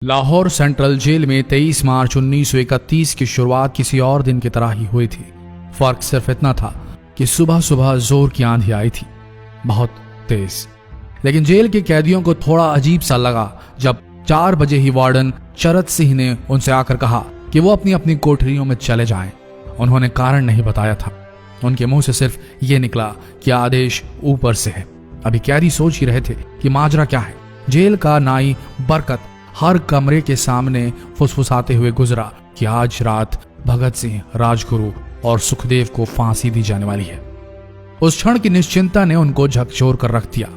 Lahore central jail में 23 मार्च 1931 की शुरुआत किसी और दिन की तरह ही हुई थी। फर्क सिर्फ इतना था कि सुबह सुबह जोर की आंधी आई थी, बहुत तेज। लेकिन जेल के कैदियों को थोड़ा अजीब सा लगा जब 4 बजे ही वार्डन चरत सिंह ने उनसे आकर कहा कि वो अपनी अपनी कोठरियों में चले जाएं। उन्होंने कारण नहीं बताया था। उनके मुंह से सिर्फ ये निकला कि आदेश ऊपर से है। अभी कैदी सोच ही रहे थे कि माजरा क्या है। जेल का नाई बरकत हर कमरे के सामने फुसफुसाते हुए गुजरा कि आज रात भगत सिंह, राजगुरु और सुखदेव को फांसी दी जाने वाली है। उस क्षण की निश्चिंता ने उनको झकझोर कर रख दिया।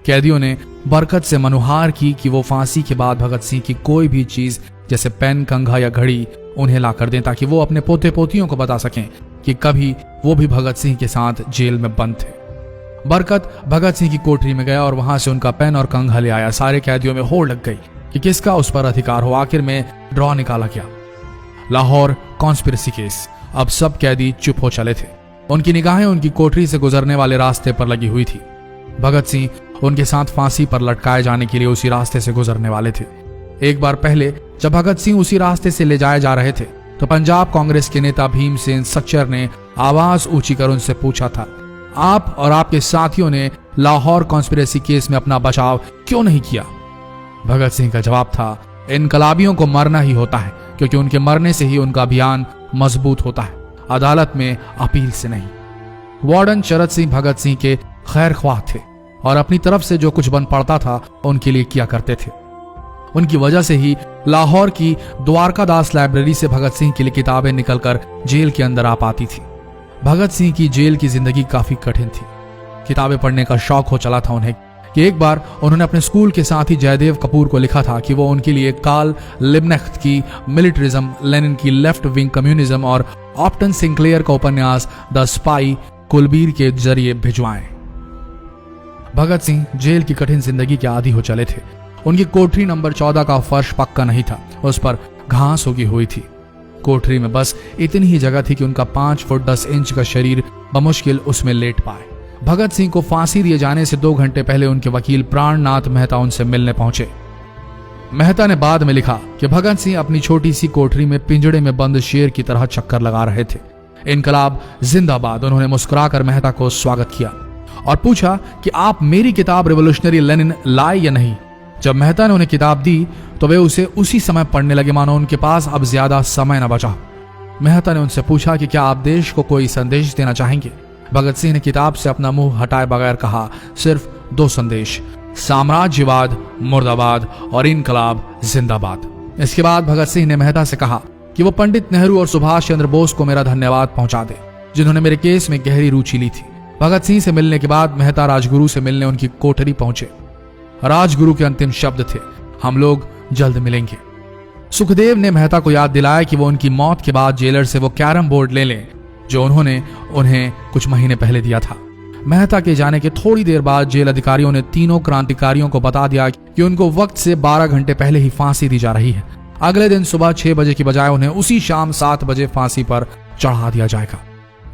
कैदियों ने बरकत से मनुहार की कि वो फांसी के बाद भगत सिंह की कोई भी चीज जैसे पेन, कंघा या घड़ी उन्हें ला कर दें ताकि वो अपने पोते पोतियों को बता सकें कि कभी वो भी भगत सिंह के साथ जेल में बंद थे। बरकत भगत सिंह की कोठरी में गया और वहां से उनका पेन और कंघा ले आया। सारे कैदियों में होड़ लग गई कि किसका उस पर अधिकार हो। आखिर में ड्रॉ निकाला गया, लाहौर कॉन्स्पिरेसी केस। अब सब कैदी चुप हो चले थे। उनकी निगाहें उनकी कोठरी से गुजरने वाले रास्ते पर लगी हुई थी। भगत सिंह उनके साथ फांसी पर लटकाए जाने के लिए उसी रास्ते से गुजरने वाले थे। एक बार पहले जब भगत सिंह उसी रास्ते से ले जाए जा रहे थे तो पंजाब कांग्रेस के नेता भीमसेन सच्चर ने आवाज ऊंची कर उनसे पूछा था, आप और आपके साथियों ने लाहौर कॉन्स्पिरेसी केस में अपना बचाव क्यों नहीं किया? भगत सिंह का जवाब था, इनकलाबियों को मरना ही होता है क्योंकि उनके मरने से ही उनका अभियान मजबूत होता है, अदालत में अपील से नहीं। वार्डन चरत सिंह भगत सिंह के खैर ख्वाह थे और अपनी तरफ से जो कुछ बन पड़ता था उनके लिए किया करते थे। उनकी वजह से ही लाहौर की द्वारकादास लाइब्रेरी से भगत सिंह के लिए किताबें निकलकर जेल के अंदर आ पाती थी। भगत सिंह की जेल की जिंदगी काफी कठिन थी। किताबें पढ़ने का शौक हो चला था उन्हें कि एक बार उन्होंने अपने स्कूल के साथी जयदेव कपूर को लिखा था कि वो उनके लिए कार्ल लिब्नेख्त की मिलिटरिज्म, लेनिन की लेफ्ट विंग कम्युनिज्म और ऑप्टन सिंक्लेयर का उपन्यास द स्पाई कुलबीर के जरिए भिजवाएं। भगत सिंह जेल की कठिन जिंदगी के आदी हो चले थे। उनकी कोठरी नंबर 14 का फर्श पक्का नहीं था, उस पर घास उगी हुई थी। कोठरी में बस इतनी ही जगह थी कि उनका 5 फुट 10 इंच का शरीर बमुश्किल उसमें लेट पाए। भगत सिंह को फांसी दिए जाने से 2 घंटे पहले उनके वकील प्राणनाथ मेहता उनसे मिलने पहुंचे। मेहता ने बाद में लिखा कि भगत सिंह अपनी छोटी सी कोठरी में पिंजड़े में बंद शेर की तरह चक्कर लगा रहे थे। इनकलाब जिंदाबाद। उन्होंने मुस्कुराकर मेहता को स्वागत किया और पूछा कि आप मेरी किताब रिवोल्यूशनरी लेनिन लाए या नहीं। जब मेहता ने उन्हें किताब दी तो वे उसे उसी समय पढ़ने लगे मानो उनके पास अब ज्यादा समय न बचा। मेहता ने उनसे पूछा कि क्या आप देश को कोई संदेश देना चाहेंगे। भगत सिंह ने किताब से अपना मुंह हटाए बगैर कहा, सिर्फ 2 संदेश, साम्राज्यवाद मुर्दाबाद और इनकलाब जिंदाबाद। इसके बाद भगत सिंह ने मेहता से कहा कि वो पंडित नेहरू और सुभाष चंद्र बोस को मेरा धन्यवाद पहुंचा दे जिन्होंने मेरे केस में गहरी रुचि ली थी। भगत सिंह से मिलने के बाद मेहता राजगुरु से मिलने उनकी कोठरी पहुंचे। राजगुरु के अंतिम शब्द थे, हम लोग जल्द मिलेंगे। सुखदेव ने मेहता को याद दिलाया कि वो उनकी मौत के बाद जेलर से वो कैरम बोर्ड ले लें जो उन्होंने उन्हें कुछ महीने पहले दिया था। मेहता के जाने के थोड़ी देर बाद जेल अधिकारियों ने तीनों क्रांतिकारियों को बता दिया कि उनको वक्त से 12 घंटे पहले ही फांसी दी जा रही है। अगले दिन सुबह 6 बजे की बजाय उन्हें उसी शाम 7 बजे फांसी पर चढ़ा दिया जाएगा।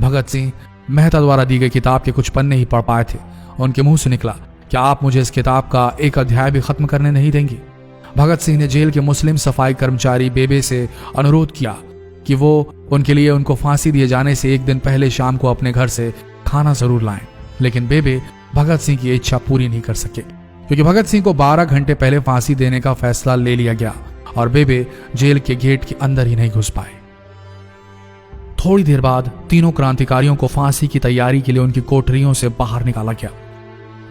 भगत सिंह मेहता द्वारा दी गई किताब के कुछ पन्ने ही पढ़ पाए थे। उनके मुंह से निकला, क्या आप मुझे इस किताब का एक अध्याय भी खत्म करने नहीं देंगे? भगत सिंह ने जेल के मुस्लिम सफाई कर्मचारी बेबे से अनुरोध किया कि वो उनके लिए उनको फांसी दिए जाने से 1 दिन पहले शाम को अपने घर से खाना जरूर लाएं। लेकिन बेबे भगत सिंह की इच्छा पूरी नहीं कर सके क्योंकि भगत सिंह को 12 घंटे पहले फांसी देने का फैसला ले लिया गया और बेबे जेल के गेट के अंदर ही नहीं घुस पाए। थोड़ी देर बाद तीनों क्रांतिकारियों को फांसी की तैयारी के लिए उनकी कोठरियों से बाहर निकाला गया।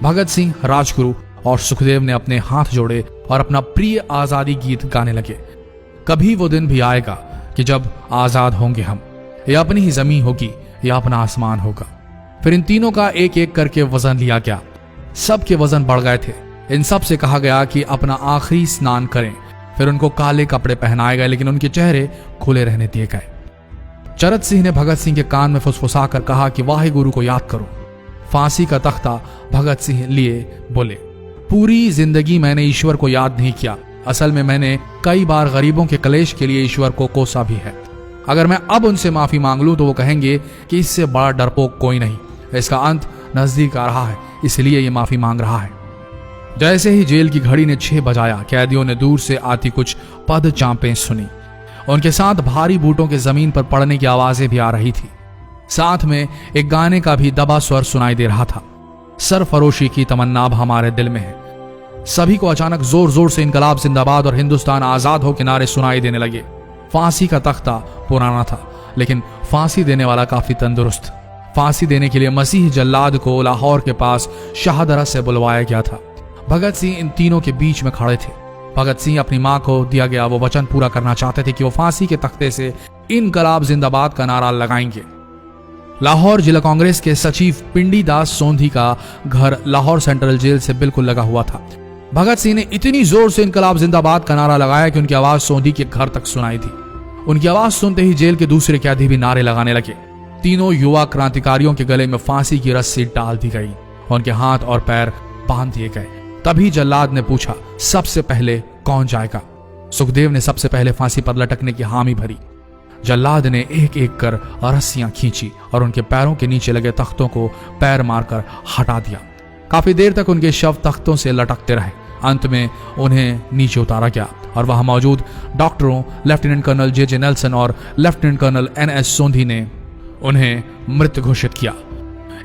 भगत सिंह, राजगुरु और सुखदेव ने अपने हाथ जोड़े और अपना प्रिय आजादी गीत गाने लगे। कभी वो दिन भी आएगा कि जब आजाद होंगे हम, या अपनी ही जमीन होगी या अपना आसमान होगा। फिर इन तीनों का एक एक करके वजन लिया गया। सबके वजन बढ़ गए थे। इन सब से कहा गया कि अपना आखिरी स्नान करें। फिर उनको काले कपड़े पहनाए गए लेकिन उनके चेहरे खुले रहने दिए गए। चरत सिंह ने भगत सिंह के कान में फुसफुसा कर कहा कि वाहे गुरु को याद करो। फांसी का तख्ता भगत सिंह लिए बोले, पूरी जिंदगी मैंने ईश्वर को याद नहीं किया। असल में मैंने कई बार गरीबों के कलेश के लिए ईश्वर को कोसा भी है। अगर मैं अब उनसे माफी मांग लूं तो वो कहेंगे कि इससे बड़ा डरपोक कोई नहीं। इसका अंत नजदीक आ रहा है, इसलिए ये माफी मांग रहा है। जैसे ही जेल की घड़ी ने 6 बजाया, कैदियों ने दूर से आती कुछ पद चांपें सुनी। उनके साथ भारी बूटों के जमीन पर पड़ने की आवाजें भी आ रही थी। साथ में एक गाने का भी दबा स्वर सुनाई दे रहा था। सरफरोशी की तमन्ना अब हमारे दिल में है। सभी को अचानक जोर जोर से इनकलाब जिंदाबाद और हिंदुस्तान आजाद हो के नारे सुनाई देने लगे। फांसी का तख्ता पुराना था, लेकिन फांसी देने वाला काफी तंदुरुस्त। फांसी देने के लिए मसीह जल्लाद को लाहौर के पास शाहदरा से बुलवाया गया था। भगत सिंह इन तीनों के बीच में खड़े थे। भगत सिंह अपनी मां को दिया गया वो वचन पूरा करना चाहते थे कि वो फांसी के तख्ते से इनकलाब जिंदाबाद का नारा लगाएंगे। लाहौर जिला कांग्रेस के सचिव पिंडी दास सोंधी का घर लाहौर सेंट्रल जेल से बिल्कुल लगा हुआ था। भगत सिंह ने इतनी जोर से इनकलाब जिंदाबाद का नारा लगाया कि उनकी आवाज सोंधी के घर तक सुनाई थी। उनकी आवाज सुनते ही जेल के दूसरे कैदी भी नारे लगाने लगे। तीनों युवा क्रांतिकारियों के गले में फांसी की रस्सी डाल दी गई, उनके हाथ और पैर बांध दिए गए। तभी जल्लाद ने पूछा, सबसे पहले कौन जाएगा? सुखदेव ने सबसे पहले फांसी पर लटकने की हामी भरी। जल्लाद ने एक एक कर रस्सियां खींची और उनके पैरों के नीचे लगे तख्तों को पैर मारकर हटा दिया। काफी देर तक उनके शव तख्तों से लटकते रहे। अंत में उन्हें नीचे उतारा गया और वहां मौजूद डॉक्टरों लेफ्टिनेंट कर्नल जे नेल्सन और लेफ्टिनेंट कर्नल NS सोंधी ने उन्हें मृत घोषित किया।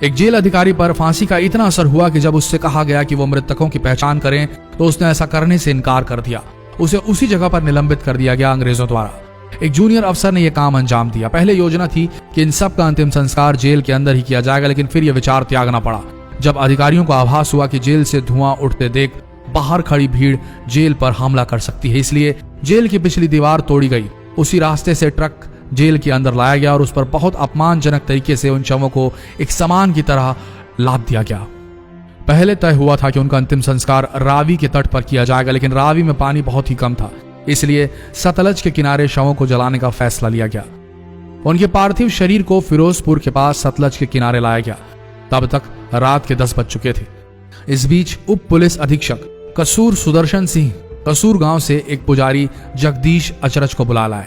एक जेल अधिकारी पर फांसी का इतना असर हुआ कि जब उससे कहा गया कि वो मृतकों की पहचान करें तो उसने ऐसा करने से इनकार कर दिया। उसे उसी जगह पर निलंबित कर दिया गया अंग्रेजों द्वारा। एक जूनियर अफसर ने यह काम अंजाम दिया। पहले योजना थी कि इन सब का अंतिम संस्कार जेल के अंदर ही किया जाएगा, लेकिन फिर यह विचार त्यागना पड़ा जब अधिकारियों को आभास हुआ कि जेल से धुआं उठते देख बाहर खड़ी भीड़ जेल पर हमला कर सकती है। इसलिए जेल की पिछली दीवार तोड़ी गई। उसी रास्ते से ट्रक जेल के अंदर लाया गया और उस पर बहुत अपमानजनक तरीके से उन शवों को एक सामान की तरह लाद दिया गया। पहले तय हुआ था कि उनका अंतिम संस्कार रावी के तट पर किया जाएगा, लेकिन रावी में पानी बहुत ही कम था, इसलिए सतलज के किनारे शवों को जलाने का फैसला लिया गया। उनके पार्थिव शरीर को फिरोजपुर के पास सतलज के किनारे लाया गया। तब तक रात के 10 बज चुके थे। इस बीच उप पुलिस अधीक्षक कसूर सुदर्शन सिंह कसूर गांव से एक पुजारी जगदीश अचरज को बुला लाए।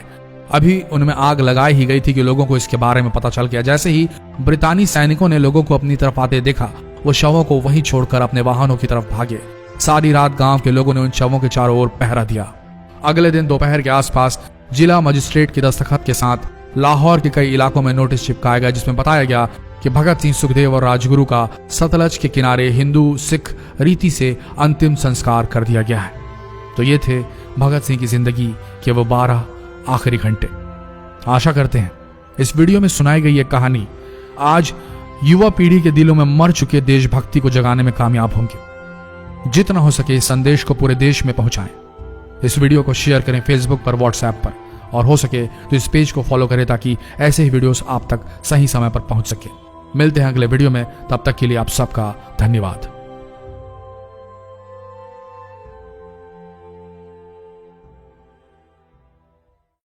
अभी उनमें आग लगाई ही गई थी कि लोगों को इसके बारे में पता चल गया। जैसे ही ब्रितानी सैनिकों ने लोगों को अपनी तरफ आते देखा, वो शवों को वहीं छोड़कर अपने वाहनों की तरफ भागे। सारी रात गांव के लोगों ने उन शवों के चारों ओर पहरा दिया। अगले दिन दोपहर के आसपास जिला मजिस्ट्रेट के दस्तखत के साथ लाहौर के कई इलाकों में नोटिस चिपकाया गया, जिसमें बताया गया कि भगत सिंह, सुखदेव और राजगुरु का सतलज के किनारे हिंदू सिख रीति से अंतिम संस्कार कर दिया गया है। तो ये थे भगत सिंह की जिंदगी के वो 12 आखिरी घंटे। आशा करते हैं इस वीडियो में सुनाई गई ये कहानी आज युवा पीढ़ी के दिलों में मर चुके देशभक्ति को जगाने में कामयाब होंगे। जितना हो सके इस संदेश को पूरे देश में पहुंचाएं। इस वीडियो को शेयर करें फेसबुक पर, व्हाट्सएप पर, और हो सके तो इस पेज को फॉलो करें ताकि ऐसे ही वीडियोस आप तक सही समय पर पहुंच सके। मिलते हैं अगले वीडियो में, तब तक के लिए आप सबका धन्यवाद।